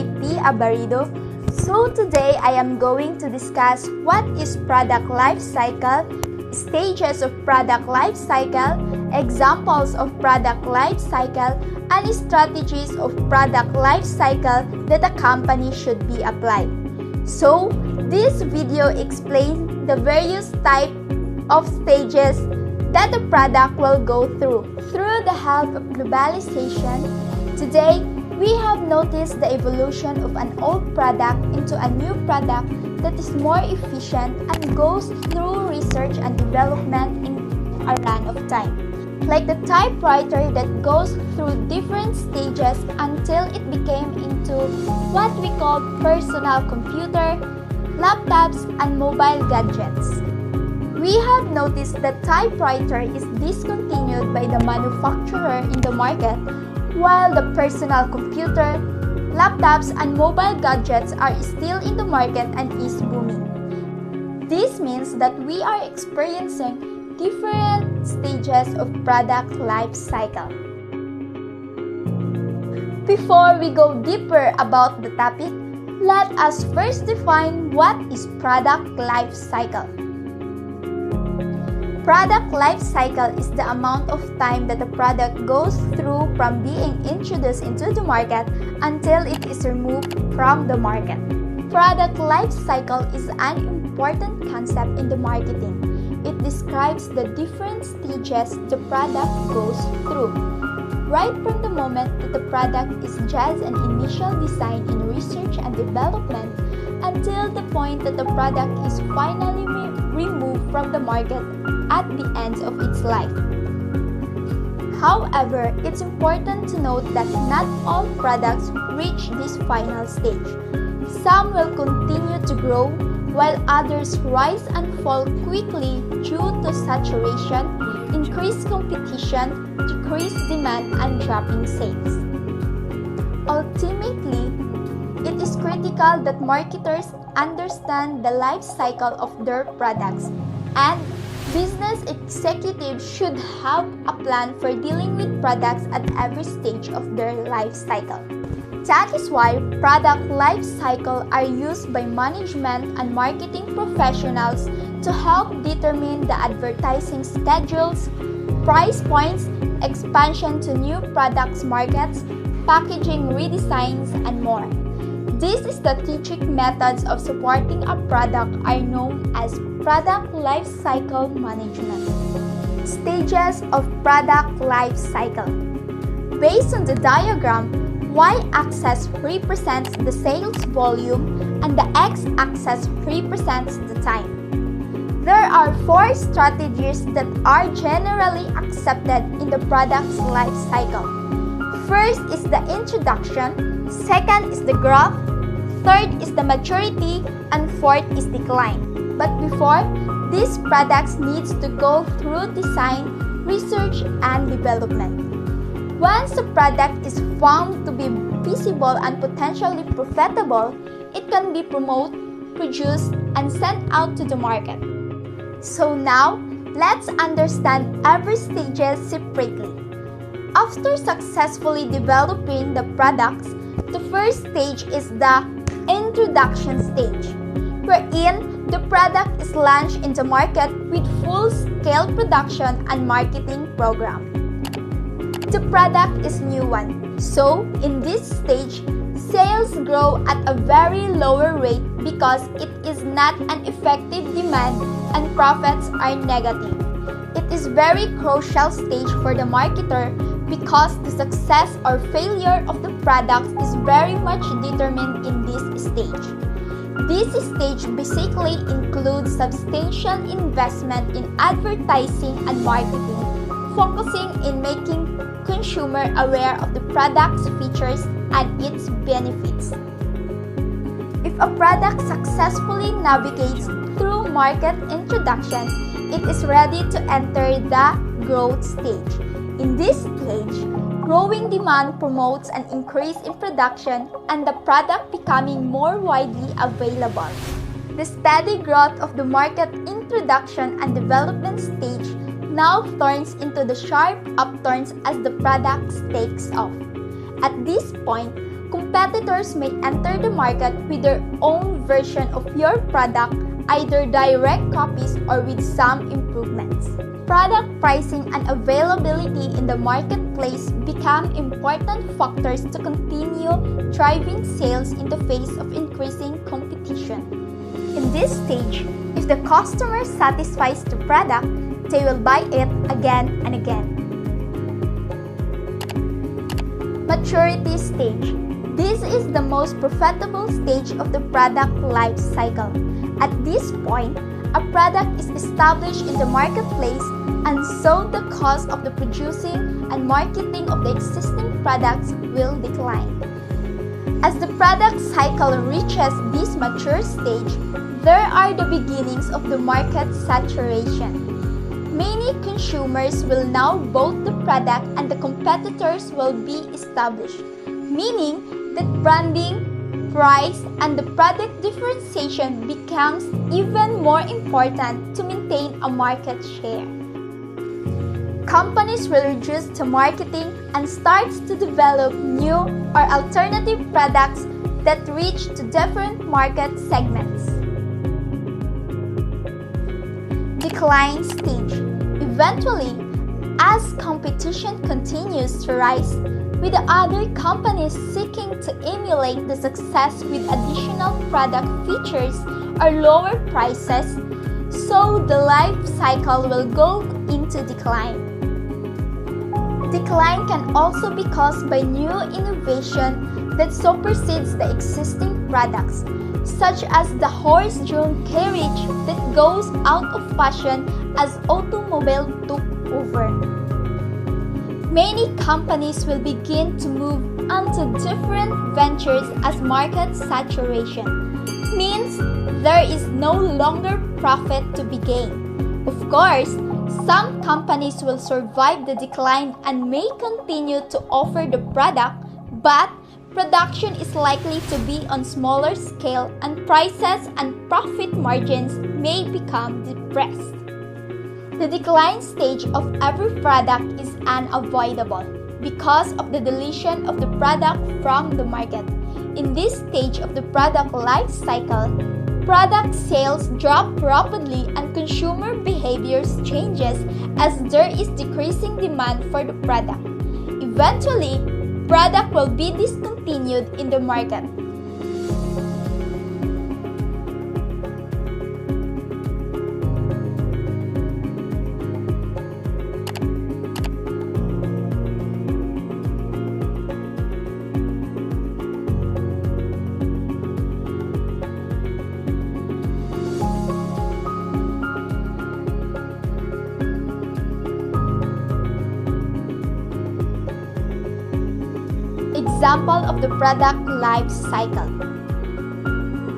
Abarido. So today I am going to discuss what is product life cycle, stages of product life cycle, examples of product life cycle, and strategies of product life cycle that a company should be applied. So this video explains the various types of stages that the product will go through. Through the help of globalization, today we have noticed the evolution of an old product into a new product that is more efficient and goes through research and development in a run of time. Like the typewriter that goes through different stages until it became into what we call personal computer, laptops, and mobile gadgets. We have noticed that typewriter is discontinued by the manufacturer in the market, while the personal computer, laptops, and mobile gadgets are still in the market and is booming. This means that we are experiencing different stages of product life cycle. Before we go deeper about the topic, let us first define what is product life cycle. Product life cycle is the amount of time that a product goes through from being introduced into the market until it is removed from the market. Product life cycle is an important concept in the marketing. It describes the different stages the product goes through, right from the moment that the product is just an initial design in research and development until the point that the product is finally removed from the market at the end of its life. However, it's important to note that not all products reach this final stage. Some will continue to grow, while others rise and fall quickly due to saturation, increased competition, decreased demand, and dropping sales. Ultimately, it is critical that marketers understand the life cycle of their products, and business executives should have a plan for dealing with products at every stage of their life cycle. That is why product life cycle are used by management and marketing professionals to help determine the advertising schedules, price points, expansion to new products markets, packaging redesigns, and more. These strategic methods of supporting a product are known as product life cycle management. Stages of product life cycle. Based on the diagram, y-axis represents the sales volume and the x-axis represents the time. There are 4 strategies that are generally accepted in the product's life cycle. First is the introduction, second is the growth, third is the maturity, and fourth is decline. But before, these products needs to go through design, research, and development. Once a product is found to be feasible and potentially profitable, it can be promoted, produced, and sent out to the market. So now, let's understand every stage separately. After successfully developing the products, the first stage is the introduction stage, wherein the product is launched in the market with full-scale production and marketing program. The product is new one, so in this stage, sales grow at a very lower rate because it is not an effective demand and profits are negative. It is very crucial stage for the marketer because the success or failure of the product is very much determined in this stage. This stage basically includes substantial investment in advertising and marketing, focusing in making consumer aware of the product's features and its benefits. If a product successfully navigates through market introduction, it is ready to enter the growth stage. In this stage, growing demand promotes an increase in production and the product becoming more widely available. The steady growth of the market introduction and development stage now turns into the sharp upturns as the product takes off. At this point, competitors may enter the market with their own version of your product, either direct copies or with some improvements. Product pricing and availability in the marketplace become important factors to continue driving sales in the face of increasing competition. In this stage, if the customer satisfies the product, they will buy it again and again. Maturity stage. This is the most profitable stage of the product life cycle. At this point, a product is established in the marketplace, and so the cost of the producing and marketing of the existing products will decline. As the product cycle reaches this mature stage, there are the beginnings of the market saturation. Many consumers will now bought the product and the competitors will be established, meaning that branding, price, and the product differentiation becomes even more important to maintain a market share. Companies will reduce to marketing and start to develop new or alternative products that reach to different market segments. Decline stage. Eventually, as competition continues to rise, with the other companies seeking to emulate the success with additional product features or lower prices, so the life cycle will go into decline. Decline can also be caused by new innovation that supersedes the existing products, such as the horse-drawn carriage that goes out of fashion as automobile took over. Many companies will begin to move onto different ventures as market saturation means there is no longer profit to be gained. Of course, some companies will survive the decline and may continue to offer the product, but production is likely to be on smaller scale and prices and profit margins may become depressed. The decline stage of every product is unavoidable because of the deletion of the product from the market. In this stage of the product life cycle, product sales drop rapidly and consumer behaviors changes as there is decreasing demand for the product. Eventually, product will be discontinued in the market. Example of the product life cycle.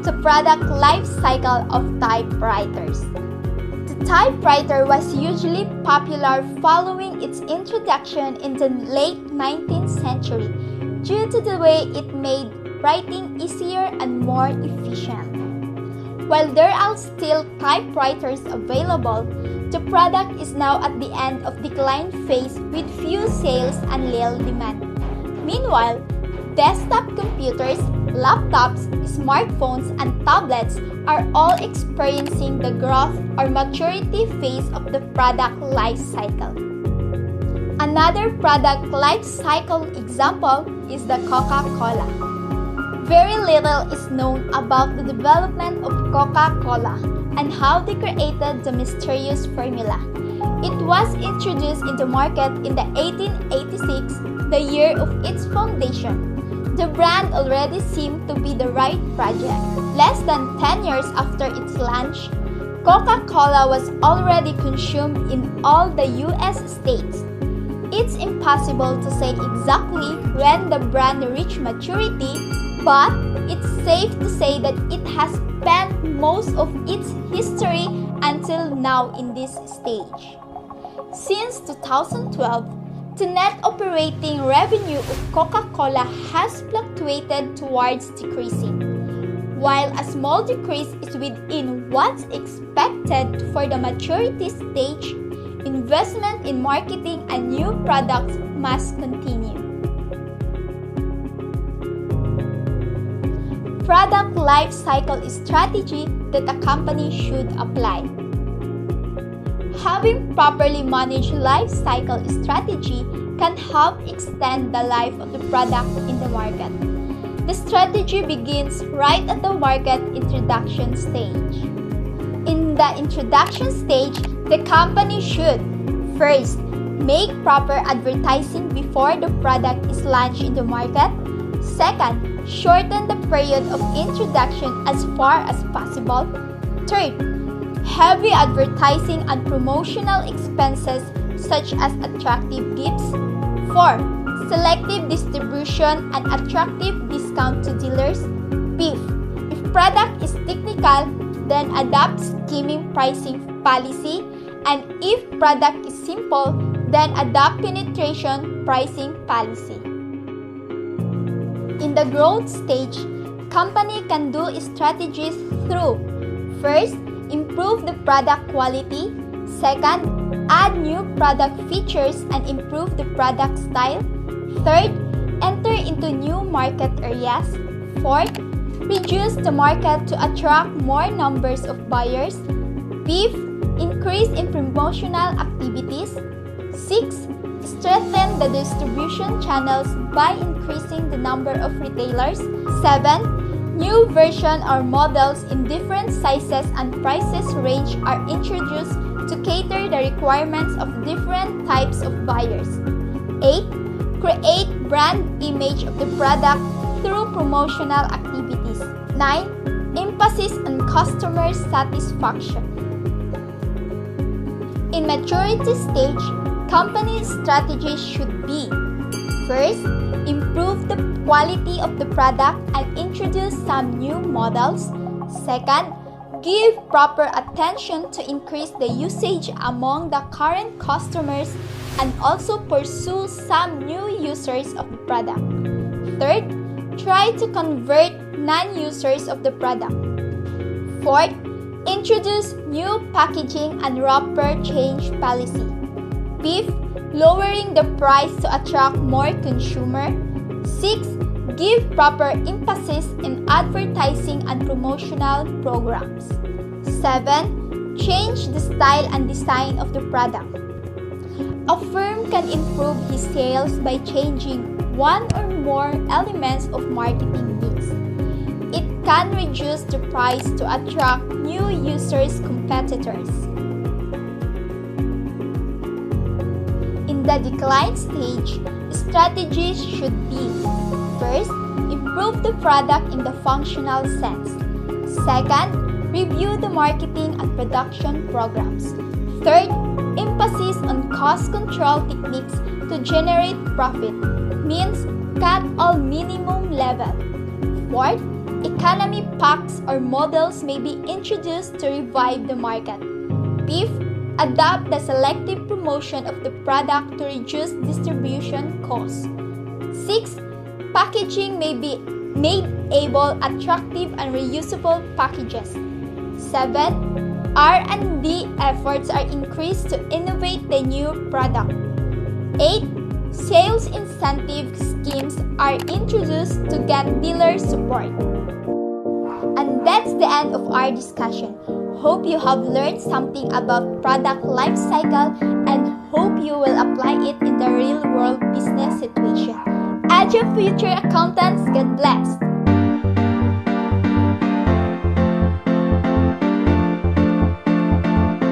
The product life cycle of typewriters. The typewriter was hugely popular following its introduction in the late 19th century due to the way it made writing easier and more efficient. While there are still typewriters available, the product is now at the end of decline phase with few sales and little demand. Meanwhile, desktop computers, laptops, smartphones, and tablets are all experiencing the growth or maturity phase of the product life cycle. Another product life cycle example is the Coca-Cola. Very little is known about the development of Coca-Cola and how they created the mysterious formula. It was introduced in the market in the 1886, the year of its foundation. The brand already seemed to be the right project. Less than 10 years after its launch, Coca-Cola was already consumed in all the US states. It's impossible to say exactly when the brand reached maturity, but it's safe to say that it has spent most of its history until now in this stage. Since 2012, the net operating revenue of Coca-Cola has fluctuated towards decreasing. While a small decrease is within what's expected for the maturity stage, investment in marketing and new products must continue. product life cycle strategy that a company should apply. Having properly managed life cycle strategy can help extend the life of the product in the market. The strategy begins right at the market introduction stage. In the introduction stage, the company should first make proper advertising before the product is launched in the market. Second, shorten the period of introduction as far as possible. Third, heavy advertising and promotional expenses such as attractive gifts. 4. Selective distribution and attractive discount to dealers. 5. If product is technical, then adopt skimming pricing policy, and if product is simple, then adopt penetration pricing policy. In the growth stage, company can do strategies through: first, improve the product quality. Second, add new product features and improve the product style. Third, enter into new market areas. Fourth, reduce the market to attract more numbers of buyers. Fifth, increase in promotional activities. Sixth, strengthen the distribution channels by increasing the number of retailers. 7. New version or models in different sizes and prices range are introduced to cater the requirements of different types of buyers. 8. Create brand image of the product through promotional activities. 9. Emphasis on customer satisfaction. In maturity stage, company strategies should be: first, improve the quality of the product and introduce some new models. Second, give proper attention to increase the usage among the current customers and also pursue some new users of the product. Third, try to convert non-users of the product. Fourth, introduce new packaging and wrapper change policy. Fifth, lowering the price to attract more consumer. Sixth, give proper emphasis in advertising and promotional programs. 7. Change the style and design of the product. A firm can improve his sales by changing one or more elements of marketing mix. It can reduce the price to attract new users, competitors. In the decline stage, strategies should be: first, improve the product in the functional sense. Second, review the marketing and production programs. Third, emphasis on cost control techniques to generate profit, means cut all minimum level. Fourth, economy packs or models may be introduced to revive the market. Fifth, adopt the selective promotion of the product to reduce distribution costs. 6. Packaging may be made able, attractive, and reusable packages. 7. R&D efforts are increased to innovate the new product. 8. Sales incentive schemes are introduced to get dealer support. And that's the end of our discussion. Hope you have learned something about product life cycle and hope you will apply it in the real world business situation. As your future accountants, God bless!